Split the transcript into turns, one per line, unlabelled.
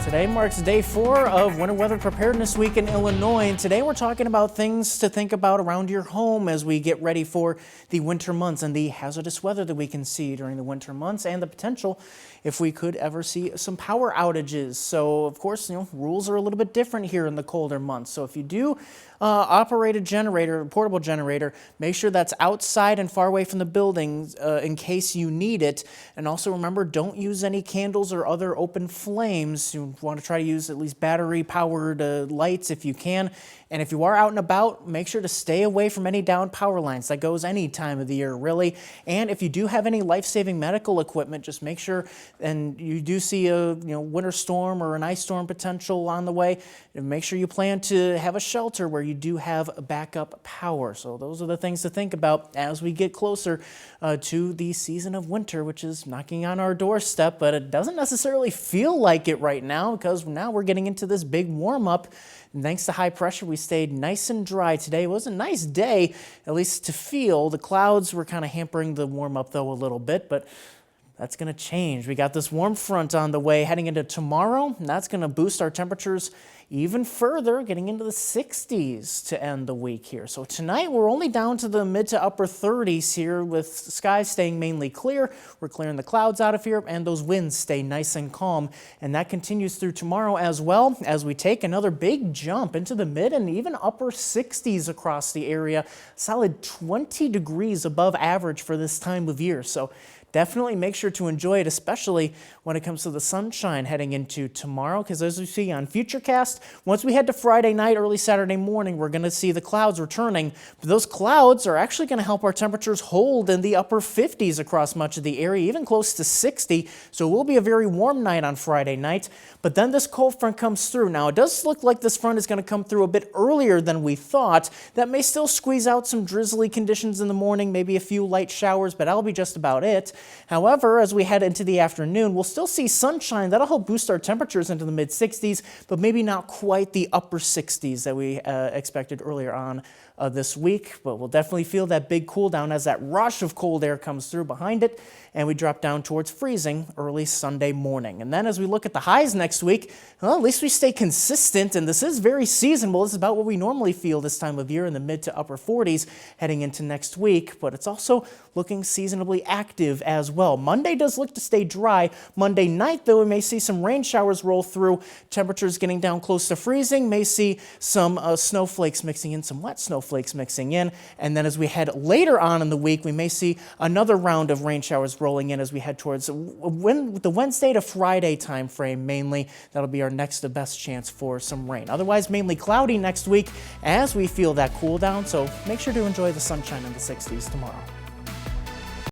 Today marks day 4 of Winter Weather Preparedness Week in Illinois, and today we're talking about things to think about around your home as we get ready for the winter months and the hazardous weather that we can see during the winter months and the potential if we could ever see some power outages. So, of course, rules are a little bit different here in the colder months. So if you do operate a generator, a portable generator, make sure that's outside and far away from the building in case you need it. And also remember, don't use any candles or other open flames. You want to try to use at least battery-powered lights if you can. And if you are out and about, make sure to stay away from any downed power lines. That goes any time of the year, really. And if you do have any life-saving medical equipment, just make sure, and you do see a winter storm or an ice storm potential on the way, make sure you plan to have a shelter where you do have backup power. So those are the things to think about as we get closer to the season of winter, which is knocking on our doorstep, but it doesn't necessarily feel like it right now because now we're getting into this big warm-up. And thanks to high pressure, we stayed nice and dry today. It was a nice day, at least to feel. The clouds were kind of hampering the warm-up, though, a little bit, but that's going to change. We got this warm front on the way heading into tomorrow, and that's going to boost our temperatures even further, getting into the 60s to end the week here. So tonight we're only down to the mid to upper 30s here with skies staying mainly clear. We're clearing the clouds out of here and those winds stay nice and calm. And that continues through tomorrow as well as we take another big jump into the mid and even upper 60s across the area. Solid 20 degrees above average for this time of year. So definitely make sure to enjoy it, especially when it comes to the sunshine heading into tomorrow, because as we see on Futurecast, once we head to Friday night, early Saturday morning, we're going to see the clouds returning. But those clouds are actually going to help our temperatures hold in the upper 50s across much of the area, even close to 60. So it will be a very warm night on Friday night. But then this cold front comes through. Now, it does look like this front is going to come through a bit earlier than we thought. That may still squeeze out some drizzly conditions in the morning, maybe a few light showers, but that'll be just about it. However, as we head into the afternoon, we'll still see sunshine. That'll help boost our temperatures into the mid-60s, but maybe not quite the upper 60s that we expected earlier on this week. But we'll definitely feel that big cool down as that rush of cold air comes through behind it, and we drop down towards freezing early Sunday morning. And then as we look at the highs next week, well, at least we stay consistent, and this is very seasonable. This is about what we normally feel this time of year in the mid to upper 40s heading into next week, but it's also looking seasonably active as well. Monday does look to stay dry. Monday night, though, we may see some rain showers roll through. Temperatures getting down close to freezing. May see some snowflakes mixing in, some wet snowflakes mixing in. And then as we head later on in the week, we may see another round of rain showers rolling in as we head towards the Wednesday to Friday time frame mainly. That'll be our next to best chance for some rain. Otherwise, mainly cloudy next week as we feel that cool down. So make sure to enjoy the sunshine in the 60s tomorrow.